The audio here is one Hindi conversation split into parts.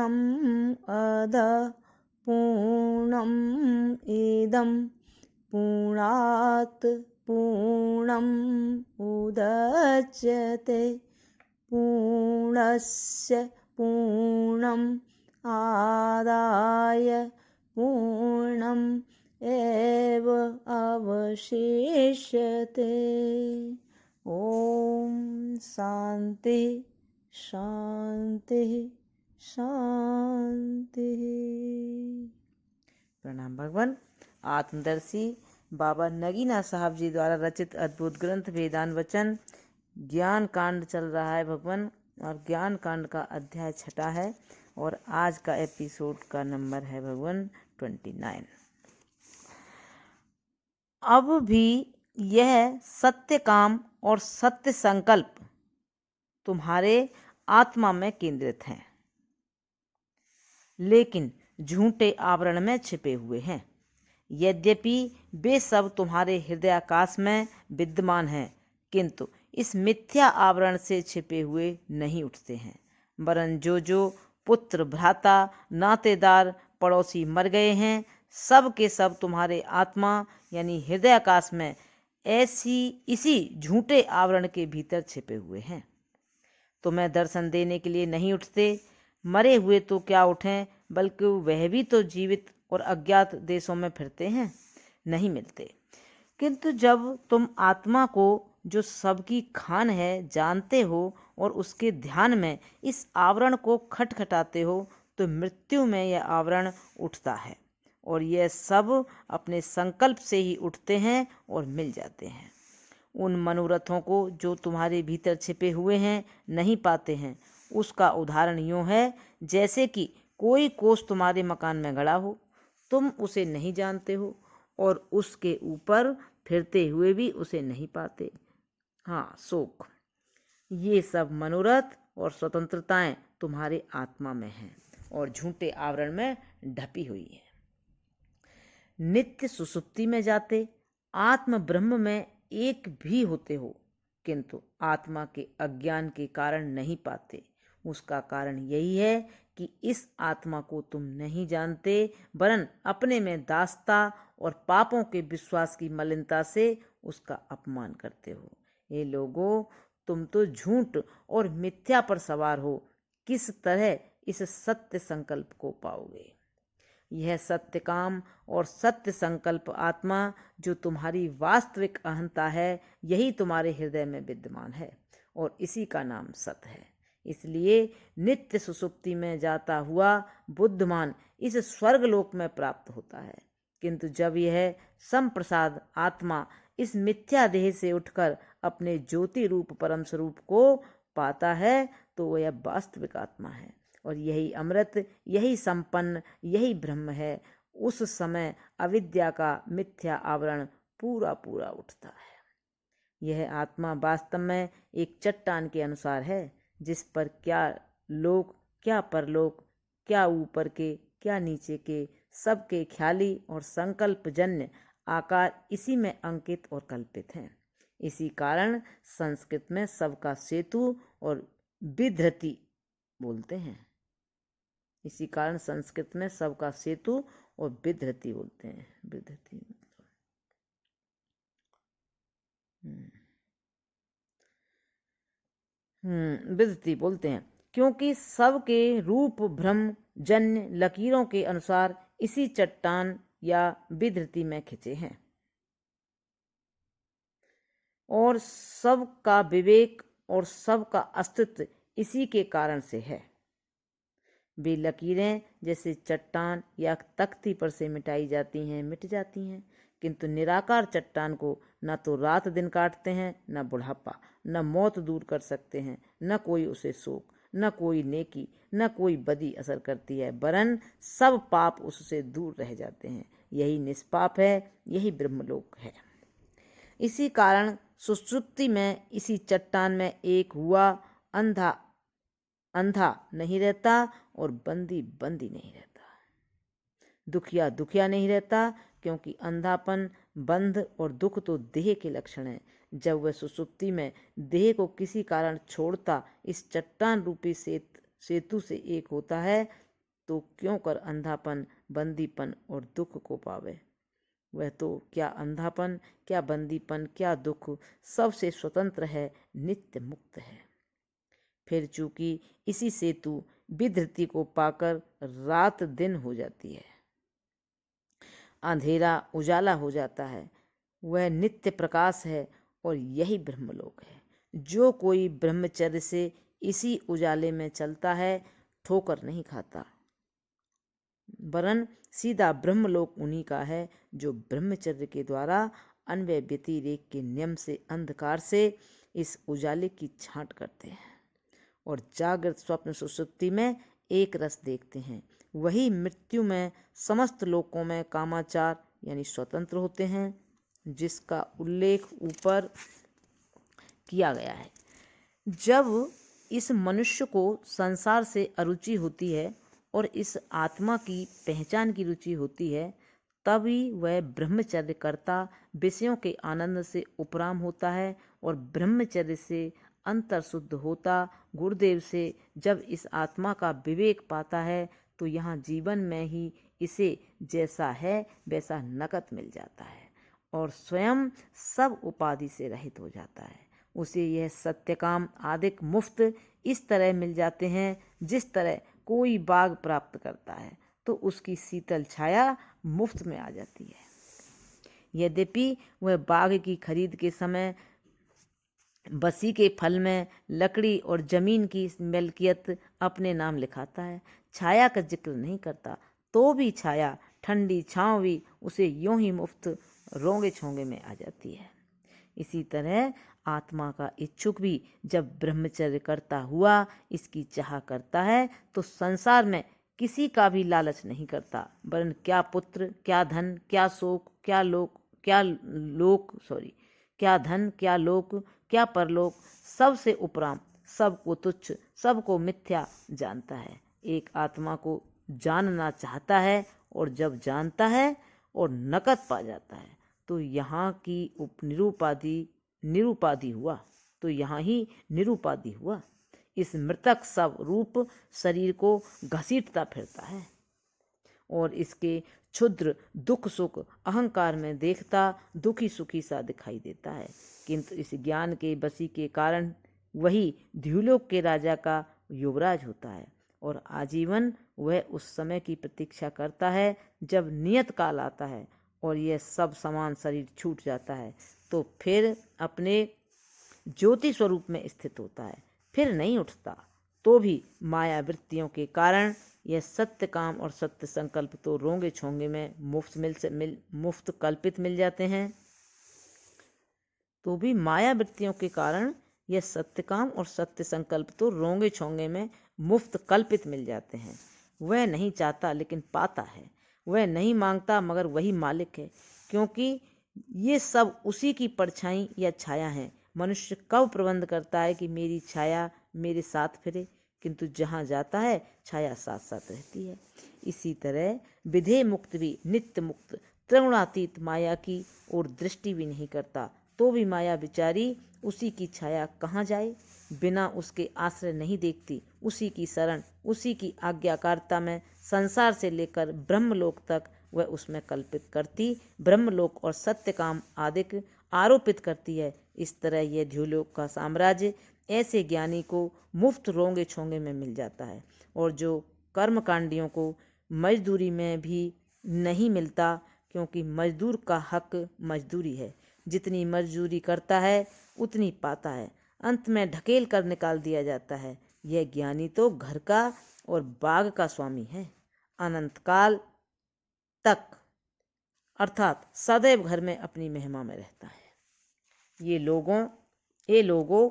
अधः पूर्णम् इदं पूर्णात् पूर्णम् उदच्यते पूर्णस्य पूर्णम् आदाय पूर्णम् एव अवशिष्यते। ओम शांति शांति शांति। प्रणाम भगवान। आत्मदर्शी बाबा नगीना साहब जी द्वारा रचित अद्भुत ग्रंथ वेदांत वचन ज्ञान कांड चल रहा है भगवान, और ज्ञान कांड का अध्याय 6 है और आज का एपिसोड का नंबर है भगवान 29। अब भी यह सत्य काम और सत्य संकल्प तुम्हारे आत्मा में केंद्रित हैं, लेकिन झूठे आवरण में छिपे हुए हैं। यद्यपि वे सब तुम्हारे हृदयाकाश में विद्यमान हैं, किंतु इस मिथ्या आवरण से छिपे हुए नहीं उठते हैं, वरन जो पुत्र भ्राता नातेदार पड़ोसी मर गए हैं, सब के सब तुम्हारे आत्मा यानी हृदयाकाश में इसी झूठे आवरण के भीतर छिपे हुए हैं। तुम्हें दर्शन देने के लिए नहीं उठते। मरे हुए तो क्या उठें, बल्कि वह भी तो जीवित और अज्ञात देशों में फिरते हैं, नहीं मिलते। किंतु जब तुम आत्मा को जो सबकी खान है जानते हो और उसके ध्यान में इस आवरण को खटखटाते हो, तो मृत्यु में यह आवरण उठता है और यह सब अपने संकल्प से ही उठते हैं और मिल जाते हैं। उन मनोरथों को जो तुम्हारे भीतर छिपे हुए हैं नहीं पाते हैं, उसका उदाहरण यूँ है जैसे कि कोई कोस तुम्हारे मकान में गड़ा हो, तुम उसे नहीं जानते हो और उसके ऊपर फिरते हुए भी उसे नहीं पाते। हाँ, शोक। ये सब मनोरथ और स्वतंत्रताएं तुम्हारे आत्मा में हैं और झूठे आवरण में ढपी हुई है। नित्य सुसुप्ति में जाते आत्म ब्रह्म में एक भी होते हो, किंतु आत्मा के अज्ञान के कारण नहीं पाते। उसका कारण यही है कि इस आत्मा को तुम नहीं जानते, वरन अपने में दास्ता और पापों के विश्वास की मलिनता से उसका अपमान करते हो। ये लोगों, तुम तो झूठ और मिथ्या पर सवार हो। किस तरह इस सत्य संकल्प को पाओगे? यह सत्य काम और सत्य संकल्प आत्मा जो तुम्हारी वास्तविक अहंता है, यही तुम्हारे हृदय में विद्यमान है और इसी का नाम सत है। इसलिए नित्य सुसुप्ति में जाता हुआ बुद्धिमान इस स्वर्गलोक में प्राप्त होता है। किंतु जब यह संप्रसाद आत्मा इस मिथ्या देह से उठकर अपने ज्योति रूप परम स्वरूप को पाता है, तो वह वास्तविक आत्मा है और यही अमृत, यही संपन्न, यही ब्रह्म है। उस समय अविद्या का मिथ्या आवरण पूरा पूरा उठता है। यह आत्मा वास्तव में एक चट्टान के अनुसार है, जिस पर क्या लोक, क्या परलोक, क्या ऊपर के, क्या नीचे के, सबके ख्याली और संकल्पजन्य आकार इसी में अंकित और कल्पित हैं। इसी कारण संस्कृत में सबका सेतु और विधृति बोलते हैं। इसी कारण संस्कृत में सबका सेतु और विधृति बोलते हैं। विधृति विधृति बोलते हैं, क्योंकि सबके रूप भ्रम जन्य लकीरों के अनुसार इसी चट्टान या विधृति में खिंचे हैं और सबका विवेक और सबका अस्तित्व इसी के कारण से है। वे लकीरें जैसे चट्टान या तख्ती पर से मिटाई जाती हैं, मिट जाती हैं, किंतु निराकार चट्टान को न तो रात दिन काटते हैं, न बुढ़ापा, न मौत दूर कर सकते हैं, न कोई उसे शोक, न कोई नेकी, न कोई बदी असर करती है, वरन सब पाप उससे दूर रह जाते हैं। यही निष्पाप है, यही ब्रह्मलोक है। इसी कारण सुषुप्ति में इसी चट्टान में एक हुआ अंधा अंधा नहीं रहता और बंदी बंदी नहीं रहता, दुखिया दुखिया नहीं रहता, क्योंकि अंधापन, बंध और दुख तो देह के लक्षण हैं। जब वह सुषुप्ति में देह को किसी कारण छोड़ता इस चट्टान रूपी सेतु से एक होता है, तो क्यों कर अंधापन, बंदीपन और दुख को पावे। वह तो क्या अंधापन, क्या बंदीपन, क्या दुख, सबसे स्वतंत्र है, नित्य मुक्त है। फिर चूंकि इसी सेतु विधृति को पाकर रात दिन हो जाती है, अंधेरा उजाला हो जाता है, वह नित्य प्रकाश है और यही ब्रह्मलोक है। जो कोई ब्रह्मचर्य से इसी उजाले में चलता है ठोकर नहीं खाता, वरन सीधा ब्रह्मलोक उन्हीं का है जो ब्रह्मचर्य के द्वारा अन्वय व्यतिरेक के नियम से अंधकार से इस उजाले की छांट करते हैं और जागृत स्वप्न सुषुप्ति में एक रस देखते हैं। वही मृत्यु में समस्त लोकों में कामाचार यानी स्वतंत्र होते हैं, जिसका उल्लेख ऊपर किया गया है। जब इस मनुष्य को संसार से अरुचि होती है और इस आत्मा की पहचान की रुचि होती है, तभी वह ब्रह्मचर्य करता विषयों के आनंद से उपराम होता है और ब्रह्मचर्य से अंतर शुद्ध होता गुरुदेव से जब इस आत्मा का विवेक पाता है तो यहाँ जीवन में ही इसे जैसा है वैसा नकद मिल जाता है और स्वयं सब उपाधि से रहित हो जाता है। उसे यह सत्यकाम आदिक मुफ्त इस तरह मिल जाते हैं जिस तरह कोई बाग प्राप्त करता है तो उसकी शीतल छाया मुफ्त में आ जाती है। यद्यपि वह बाग की खरीद के समय बसी के फल में लकड़ी और जमीन की मिल्कियत अपने नाम लिखाता है, छाया का जिक्र नहीं करता, तो भी छाया ठंडी छांव भी उसे यूं ही मुफ्त रोंगे छोंगे में आ जाती है। इसी तरह आत्मा का इच्छुक भी जब ब्रह्मचर्य करता हुआ इसकी चाह करता है तो संसार में किसी का भी लालच नहीं करता, वरन क्या पुत्र, क्या धन, क्या शोक, क्या धन, क्या लोक, क्या परलोक, सबसे उपराम, सबको तुच्छ, सबको मिथ्या जानता है। एक आत्मा को जानना चाहता है और जब जानता है और नकद पा जाता है तो यहाँ की निरुपाधि हुआ। इस मृतक सब रूप शरीर को घसीटता फिरता है और इसके क्षुद्र दुख सुख अहंकार में देखता दुखी सुखी सा दिखाई देता है, किंतु इस ज्ञान के बसी के कारण वही द्युलोक के राजा का युवराज होता है और आजीवन वह उस समय की प्रतीक्षा करता है जब नियत काल आता है और यह सब समान शरीर छूट जाता है तो फिर अपने ज्योति स्वरूप में स्थित होता है, फिर नहीं उठता। तो भी माया वृत्तियों के कारण यह सत्य काम और सत्य संकल्प तो रोंगे छोंगे में मुफ्त कल्पित मिल जाते हैं। तो भी माया वृत्तियों के कारण यह सत्य काम और सत्य संकल्प तो रोंगे छोंगे में मुफ्त कल्पित मिल जाते हैं। वह नहीं चाहता लेकिन पाता है, वह नहीं मांगता मगर वही मालिक है, क्योंकि ये सब उसी की परछाई या छाया है। मनुष्य कब प्रबंध करता है कि मेरी छाया मेरे साथ फिरे, किंतु जहाँ जाता है छाया साथ साथ रहती है। इसी तरह विधेय मुक्त भी नित्य मुक्त त्रिगुणातीत माया की ओर दृष्टि भी नहीं करता, तो भी माया बिचारी उसी की छाया कहाँ जाए, बिना उसके आश्रय नहीं देखती। उसी की शरण, उसी की आज्ञाकारिता में संसार से लेकर ब्रह्मलोक तक वह उसमें कल्पित करती, ब्रह्मलोक और सत्य काम आदिक आरोपित करती है। इस तरह यह द्युलोक का साम्राज्य ऐसे ज्ञानी को मुफ्त रोंगे छोंगे में मिल जाता है और जो कर्मकांडियों को मजदूरी में भी नहीं मिलता, क्योंकि मजदूर का हक मजदूरी है, जितनी मजदूरी करता है उतनी पाता है, अंत में ढकेल कर निकाल दिया जाता है। यह ज्ञानी तो घर का और बाग का स्वामी है, अनंत काल तक अर्थात सदैव घर में अपनी महिमा में रहता है। ये लोगों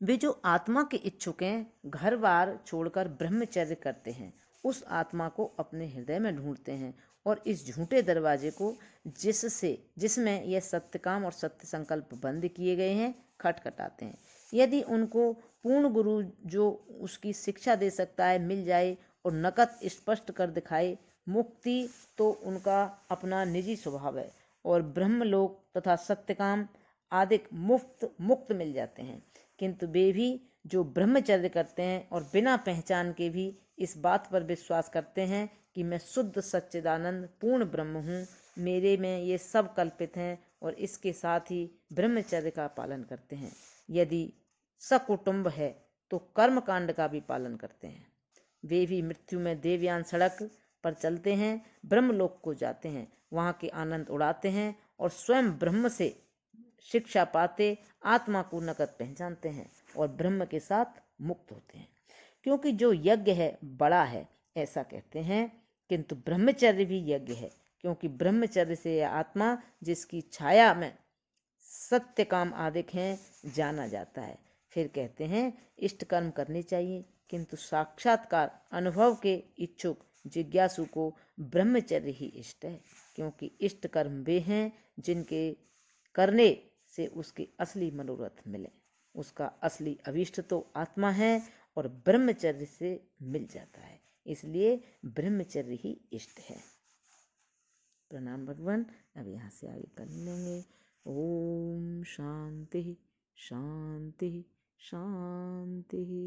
वे जो आत्मा के इच्छुक हैं, घर बार छोड़कर ब्रह्मचर्य करते हैं, उस आत्मा को अपने हृदय में ढूंढते हैं और इस झूठे दरवाजे को जिसमें यह सत्य काम और सत्य संकल्प बंद किए गए हैं खटखटाते हैं। यदि उनको पूर्ण गुरु जो उसकी शिक्षा दे सकता है मिल जाए और नकद स्पष्ट कर दिखाए, मुक्ति तो उनका अपना निजी स्वभाव है और ब्रह्मलोक तथा सत्यकाम आदि मुक्त मिल जाते हैं, किंतु वे भी जो ब्रह्मचर्य करते हैं और बिना पहचान के भी इस बात पर विश्वास करते हैं कि मैं शुद्ध सच्चिदानंद पूर्ण ब्रह्म हूँ, मेरे में ये सब कल्पित हैं, और इसके साथ ही ब्रह्मचर्य का पालन करते हैं। यदि सकुटुंब है तो कर्म कांड का भी पालन करते हैं। वे भी मृत्यु में देवयान सड़क पर चलते हैं, ब्रह्मलोक को जाते हैं, वहाँ के आनंद उड़ाते हैं और स्वयं ब्रह्म से शिक्षा पाते आत्मा को नकद पहचानते हैं और ब्रह्म के साथ मुक्त होते हैं। क्योंकि जो यज्ञ है बड़ा है ऐसा कहते हैं, किंतु ब्रह्मचर्य भी यज्ञ है, क्योंकि ब्रह्मचर्य से यह आत्मा जिसकी छाया में सत्य काम आदिक हैं जाना जाता है। फिर कहते हैं इष्ट कर्म करने चाहिए, किंतु साक्षात्कार अनुभव के इच्छुक जिज्ञासु को ब्रह्मचर्य ही इष्ट है, क्योंकि इष्ट कर्म वे हैं जिनके करने से उसके असली मनोरथ मिले। उसका असली अभीष्ट तो आत्मा है और ब्रह्मचर्य से मिल जाता है, इसलिए ब्रह्मचर्य ही इष्ट है। प्रणाम भगवान। अब यहाँ से आगे कर लेंगे। ओम शांति शांति शांति।